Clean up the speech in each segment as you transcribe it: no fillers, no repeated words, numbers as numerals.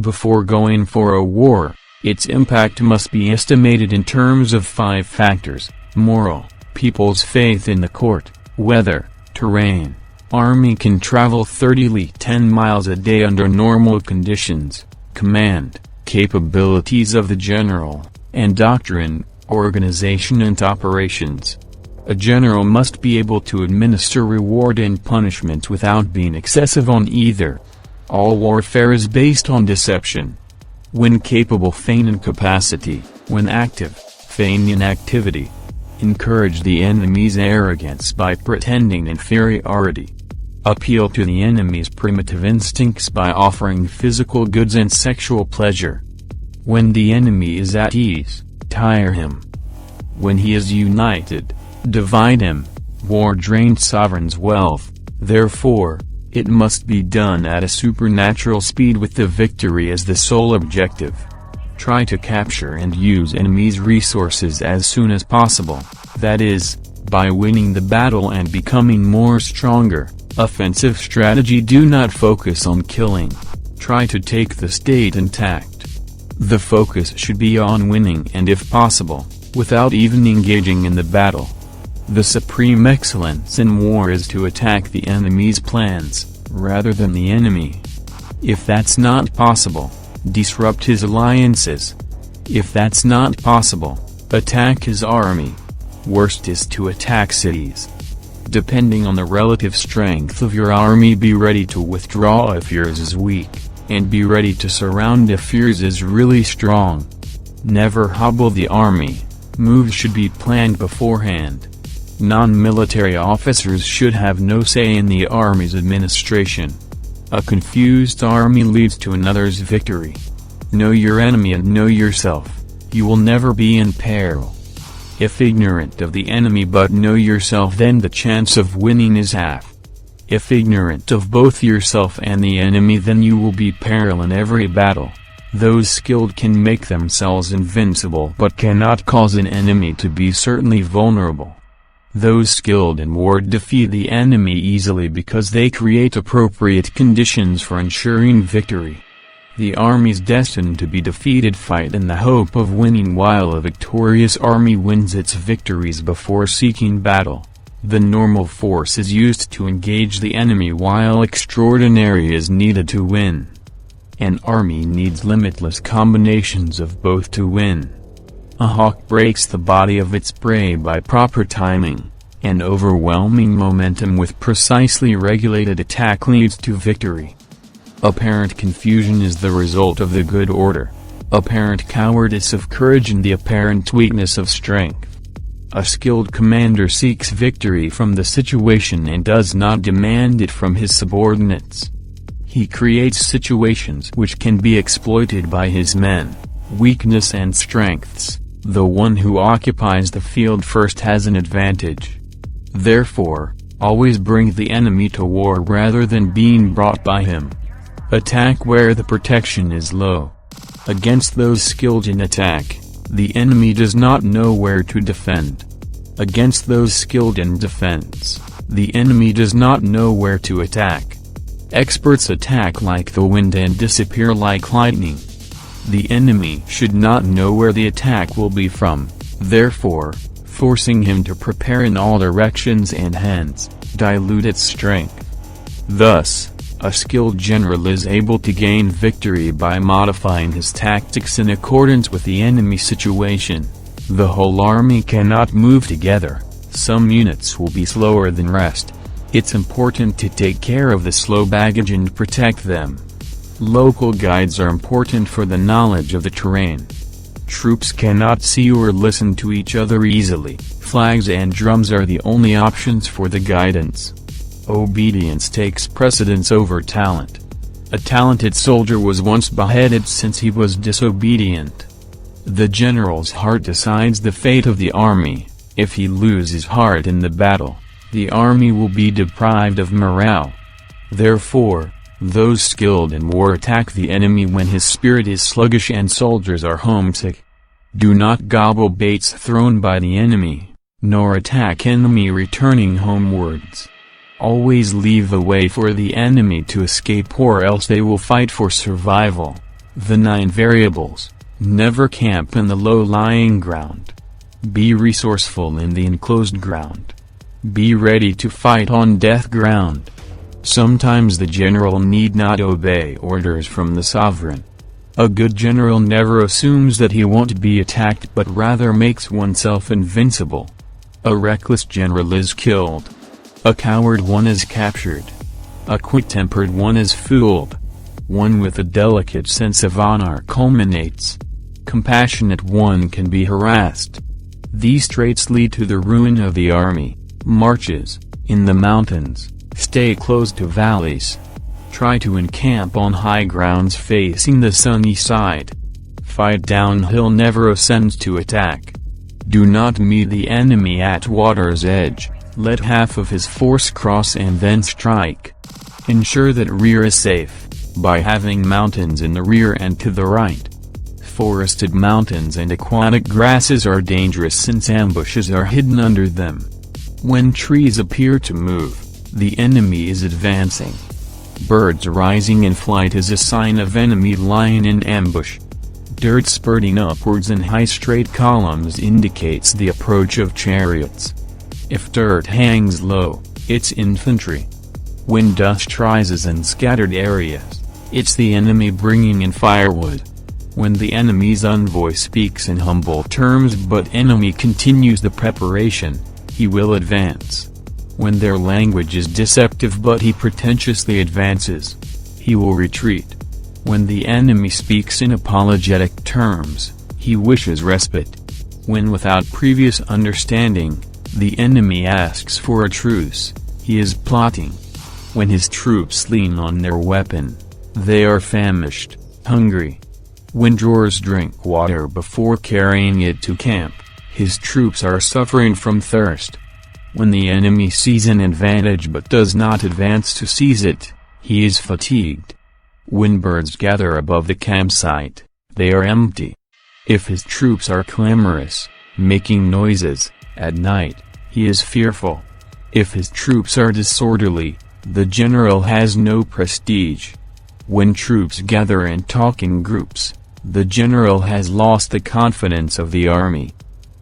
Before going for a war, its impact must be estimated in terms of 5 factors: moral, people's faith in the court, weather, terrain. Army can travel 10 miles a day under normal conditions, command, capabilities of the general, and doctrine, organization and operations. A general must be able to administer reward and punishment without being excessive on either. All warfare is based on deception. When capable, feign incapacity; when active, feign inactivity. Encourage the enemy's arrogance by pretending inferiority. Appeal to the enemy's primitive instincts by offering physical goods and sexual pleasure. When the enemy is at ease, tire him. When he is united, divide him. War drains sovereign's wealth, therefore, it must be done at a supernatural speed with the victory as the sole objective. Try to capture and use enemy's resources as soon as possible, that is, by winning the battle and becoming more stronger. Offensive strategy: do not focus on killing. Try to take the state intact. The focus should be on winning, and if possible, without even engaging in the battle. The supreme excellence in war is to attack the enemy's plans, rather than the enemy. If that's not possible, disrupt his alliances. If that's not possible, attack his army. Worst is to attack cities. Depending on the relative strength of your army, be ready to withdraw if yours is weak, and be ready to surround if yours is really strong. Never hobble the army. Moves should be planned beforehand. Non-military officers should have no say in the army's administration. A confused army leads to another's victory. Know your enemy and know yourself. You will never be in peril. If ignorant of the enemy but know yourself, then the chance of winning is half. If ignorant of both yourself and the enemy, then you will be peril in every battle. Those skilled can make themselves invincible but cannot cause an enemy to be certainly vulnerable. Those skilled in war defeat the enemy easily because they create appropriate conditions for ensuring victory. The armies destined to be defeated fight in the hope of winning, while a victorious army wins its victories before seeking battle. The normal force is used to engage the enemy, while extraordinary is needed to win. An army needs limitless combinations of both to win. A hawk breaks the body of its prey by proper timing. An overwhelming momentum with precisely regulated attack leads to victory. Apparent confusion is the result of the good order. Apparent cowardice of courage and the apparent weakness of strength. A skilled commander seeks victory from the situation and does not demand it from his subordinates. He creates situations which can be exploited by his men. Weakness and strengths: the one who occupies the field first has an advantage. Therefore, always bring the enemy to war rather than being brought by him. Attack where the protection is low. Against those skilled in attack, the enemy does not know where to defend. Against those skilled in defense, the enemy does not know where to attack. Experts attack like the wind and disappear like lightning. The enemy should not know where the attack will be from, therefore, forcing him to prepare in all directions and hence, dilute its strength. Thus, a skilled general is able to gain victory by modifying his tactics in accordance with the enemy situation. The whole army cannot move together. Some units will be slower than rest. It's important to take care of the slow baggage and protect them. Local guides are important for the knowledge of the terrain. Troops cannot see or listen to each other easily. Flags and drums are the only options for the guidance. Obedience takes precedence over talent. A talented soldier was once beheaded since he was disobedient. The general's heart decides the fate of the army. If he loses heart in the battle, the army will be deprived of morale. Therefore, those skilled in war attack the enemy when his spirit is sluggish and soldiers are homesick. Do not gobble baits thrown by the enemy, nor attack enemy returning homewards. Always leave a way for the enemy to escape, or else they will fight for survival. The 9 variables. Never camp in the low-lying ground. Be resourceful in the enclosed ground. Be ready to fight on death ground. Sometimes the general need not obey orders from the sovereign. A good general never assumes that he won't be attacked but rather makes oneself invincible. A reckless general is killed. A coward one is captured. A quick-tempered one is fooled. One with a delicate sense of honor culminates. Compassionate one can be harassed. These traits lead to the ruin of the army. Marches, in the mountains, stay close to valleys. Try to encamp on high grounds facing the sunny side. Fight downhill, never ascend to attack. Do not meet the enemy at water's edge, let half of his force cross and then strike. Ensure that rear is safe, by having mountains in the rear and to the right. Forested mountains and aquatic grasses are dangerous since ambushes are hidden under them. When trees appear to move, the enemy is advancing. Birds rising in flight is a sign of enemy lying in ambush. Dirt spurting upwards in high straight columns indicates the approach of chariots. If dirt hangs low, it's infantry. When dust rises in scattered areas, it's the enemy bringing in firewood. When the enemy's envoy speaks in humble terms but enemy continues the preparation, he will advance. When their language is deceptive but he pretentiously advances, he will retreat. When the enemy speaks in apologetic terms, he wishes respite. When without previous understanding, the enemy asks for a truce, he is plotting. When his troops lean on their weapon, they are famished, hungry. When drawers drink water before carrying it to camp, his troops are suffering from thirst. When the enemy sees an advantage but does not advance to seize it, he is fatigued. When birds gather above the campsite, they are empty. If his troops are clamorous, making noises, at night, he is fearful. If his troops are disorderly, the general has no prestige. When troops gather and talk in groups, the general has lost the confidence of the army.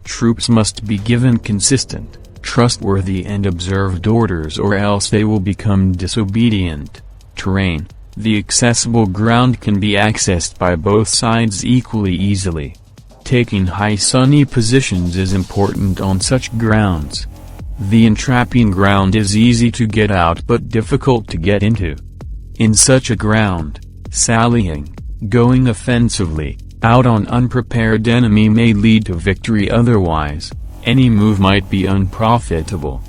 Troops must be given consistent, trustworthy and observed orders or else they will become disobedient. Terrain. The accessible ground can be accessed by both sides equally easily. Taking high sunny positions is important on such grounds. The entrapping ground is easy to get out but difficult to get into. In such a ground, sallying, going offensively, out on unprepared enemy may lead to victory, otherwise, any move might be unprofitable.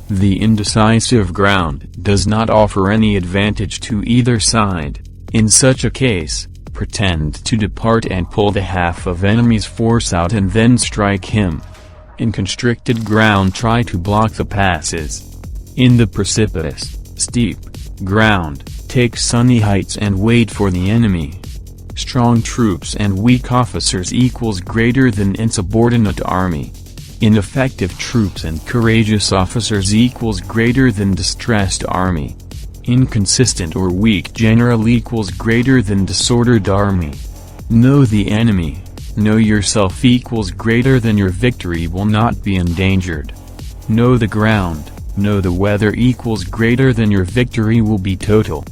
The indecisive ground does not offer any advantage to either side. In such a case, pretend to depart and pull the half of enemy's force out and then strike him. In constricted ground, try to block the passes. In the precipitous, steep ground, take sunny heights and wait for the enemy. Strong troops and weak officers equals greater than insubordinate army. Ineffective troops and courageous officers equals greater than distressed army. Inconsistent or weak general equals greater than disordered army. Know the enemy, know yourself equals greater than your victory will not be endangered. Know the ground, know the weather equals greater than your victory will be total.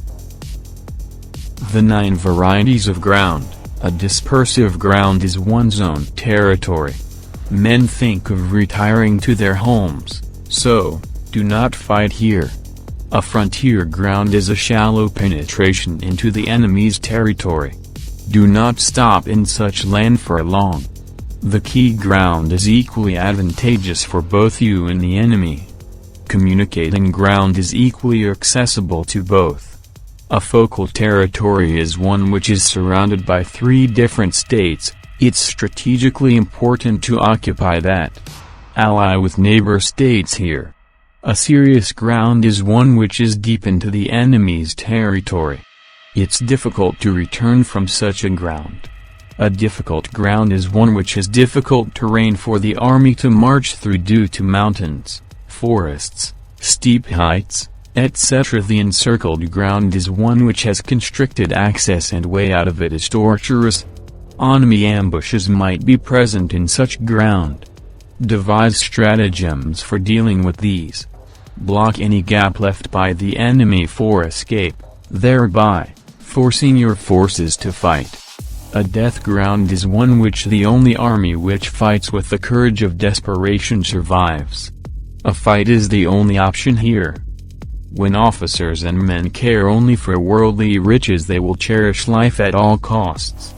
The 9 varieties of ground. A dispersive ground is one's own territory. Men think of retiring to their homes, so, do not fight here. A frontier ground is a shallow penetration into the enemy's territory. Do not stop in such land for long. The key ground is equally advantageous for both you and the enemy. Communicating ground is equally accessible to both. A focal territory is one which is surrounded by 3 different states. It's strategically important to occupy that. Ally with neighbor states here. A serious ground is one which is deep into the enemy's territory. It's difficult to return from such a ground. A difficult ground is one which is difficult terrain for the army to march through due to mountains, forests, steep heights, etc. The encircled ground is one which has constricted access and way out of it is tortuous. Enemy ambushes might be present in such ground. Devise stratagems for dealing with these. Block any gap left by the enemy for escape, thereby forcing your forces to fight. A death ground is one which the only army which fights with the courage of desperation survives. A fight is the only option here. When officers and men care only for worldly riches, they will cherish life at all costs.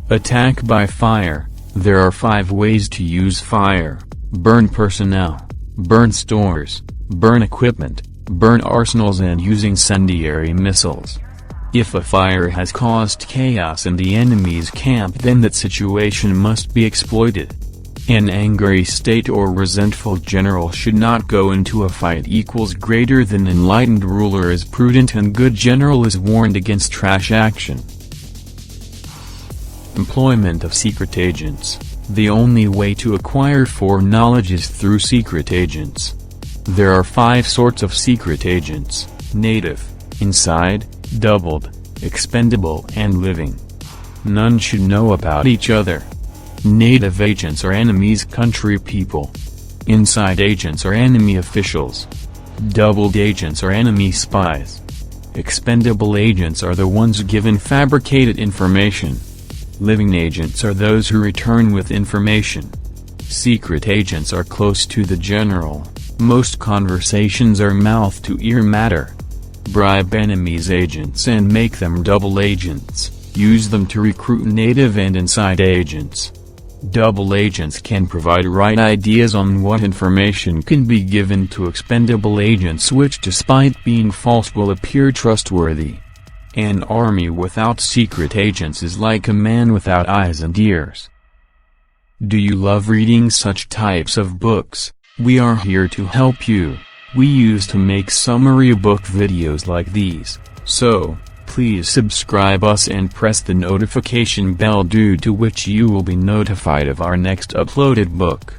Attack by fire. There are 5 ways to use fire: burn personnel, burn stores, burn equipment, burn arsenals, and use incendiary missiles. If a fire has caused chaos in the enemy's camp, then that situation must be exploited. An angry state or resentful general should not go into a fight. Greater than enlightened ruler is prudent, and good general is warned against rash action. Employment of secret agents. The only way to acquire foreknowledge is through secret agents. There are 5 sorts of secret agents: native, inside, doubled, expendable, and living. None should know about each other. Native agents are enemy's country people. Inside agents are enemy officials. Doubled agents are enemy spies. Expendable agents are the ones given fabricated information. Living agents are those who return with information. Secret agents are close to the general. Most conversations are mouth-to-ear matter. Bribe enemy's agents and make them double agents. Use them to recruit native and inside agents. Double agents can provide right ideas on what information can be given to expendable agents, which despite being false will appear trustworthy. An army without secret agents is like a man without eyes and ears. Do you love reading such types of books? We are here to help you. We used to make summary book videos like these, so please subscribe us and press the notification bell, due to which you will be notified of our next uploaded book.